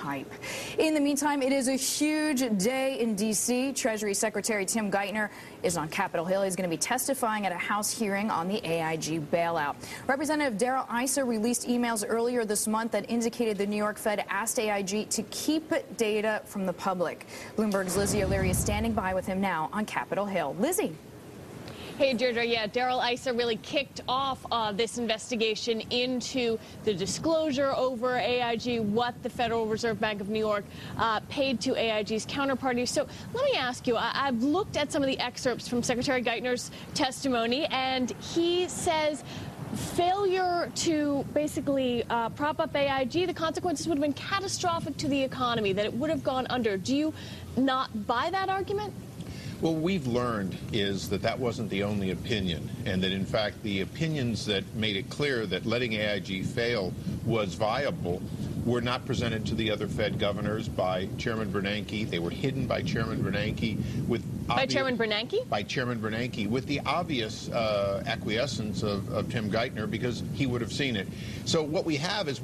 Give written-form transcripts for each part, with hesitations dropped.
hype. In the meantime, it is a huge day in D.C. Treasury Secretary Tim Geithner is on Capitol Hill. He's going to be testifying at a House hearing on the AIG bailout. Representative Issa released emails earlier this month that indicated the New York Fed asked AIG to keep data from the public. Bloomberg's Lizzie O'Leary is standing by with him now on Capitol Hill. Lizzie. Hey, Deirdre, yeah, Issa really kicked off this investigation into the disclosure over AIG, what the Federal Reserve Bank of New York paid to AIG's counterparties. So let me ask you, I've looked at some of the excerpts from Secretary Geithner's testimony, and he says failure to basically prop up AIG, the consequences would have been catastrophic to the economy, that it would have gone under. Do you not buy that argument? Well, what we've learned is that that wasn't the only opinion, and that, in fact, the opinions that made it clear that letting AIG fail was viable were not presented to the other Fed governors by Chairman Bernanke. They were hidden by Chairman Bernanke with By Chairman Bernanke? By Chairman Bernanke, with the obvious acquiescence of Tim Geithner, because he would have seen it. So what we have is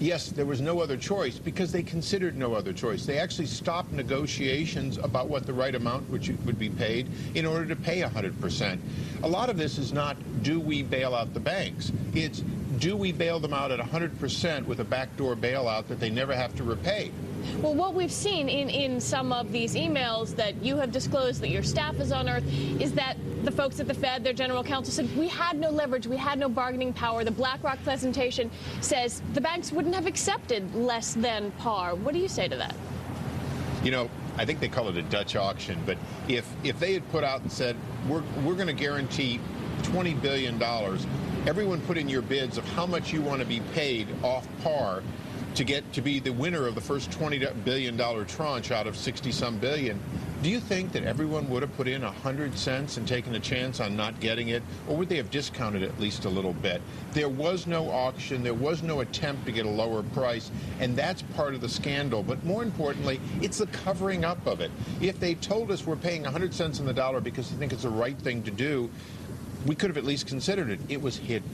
yes, there was no other choice, because they considered no other choice. They actually stopped negotiations about what the right amount would be paid in order to pay 100%. A lot of this is not, do we bail out the banks? It's, do we bail them out at 100% with a backdoor bailout that they never have to repay? Well, what we've seen in some of these emails that you have disclosed, that your staff has unearthed, is that the folks at the Fed, their general counsel, said we had no leverage, we had no bargaining power. The BlackRock presentation says the banks wouldn't have accepted less than par. What do you say to that? You know, I think they call it a Dutch auction, but if they had put out and said, we're going to guarantee $20 billion, everyone put in your bids of how much you want to be paid off par to get to be the winner of the first $20 billion tranche out of 60-some billion, do you think that everyone would have put in 100 cents and taken a chance on not getting it, or would they have discounted at least a little bit? There was no auction, there was no attempt to get a lower price, and that's part of the scandal. But more importantly, it's the covering up of it. If they told us we're paying 100 cents on the dollar because they think it's the right thing to do, we could have at least considered it. It was hidden.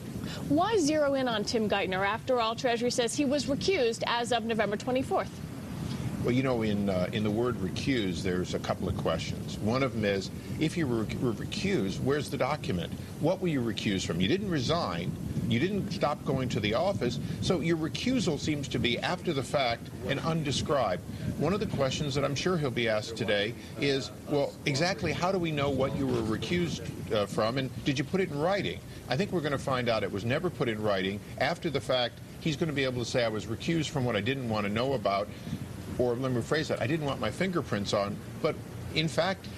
Why zero in on Tim Geithner? After all, Treasury says he was recused as of November 24th. Well, you know, in the word recuse, there's a couple of questions. One of them is, if you were recused, where's the document? What were you recused from? You didn't resign. You didn't stop going to the office. So your recusal seems to be after the fact and undescribed. One of the questions that I'm sure he'll be asked today is, well, exactly how do we know what you were recused from, and did you put it in writing? I think we're going to find out it was never put in writing. After the fact, he's going to be able to say, I was recused from what I didn't want to know about. Or let me rephrase that, I didn't want my fingerprints on. But in fact,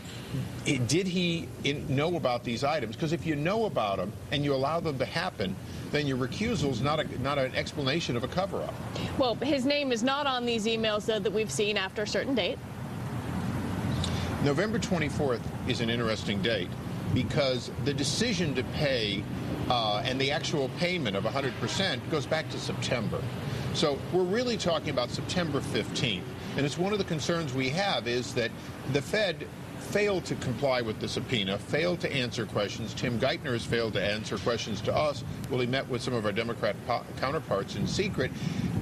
did he know about these items? Because if you know about them and you allow them to happen, then your recusal is not an explanation of a cover-up. Well, his name is not on these emails, though, that we've seen after a certain date. November 24th is an interesting date, because the decision to pay and the actual payment of 100% goes back to September. So we're really talking about September 15th. And it's one of the concerns we have is that the Fed failed to comply with the subpoena, failed to answer questions. Tim Geithner has failed to answer questions to us. Well, he met with some of our Democrat counterparts in secret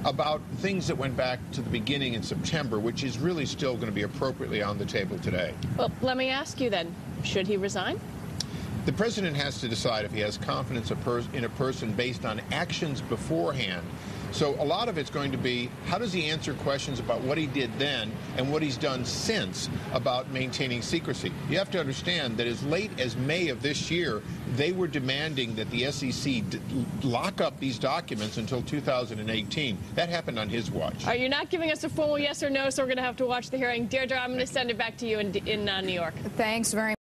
about things that went back to the beginning in September, which is really still going to be appropriately on the table today. Well, let me ask you then, should he resign? The president has to decide if he has confidence in a person based on actions beforehand. So a lot of it's going to be, how does he answer questions about what he did then and what he's done since about maintaining secrecy? You have to understand that as late as May of this year, they were demanding that the SEC lock up these documents until 2018. That happened on his watch. You're not giving us a formal yes or no, so we're going to have to watch the hearing. Deirdre, I'm going to send it back to you in New York. Thanks very much.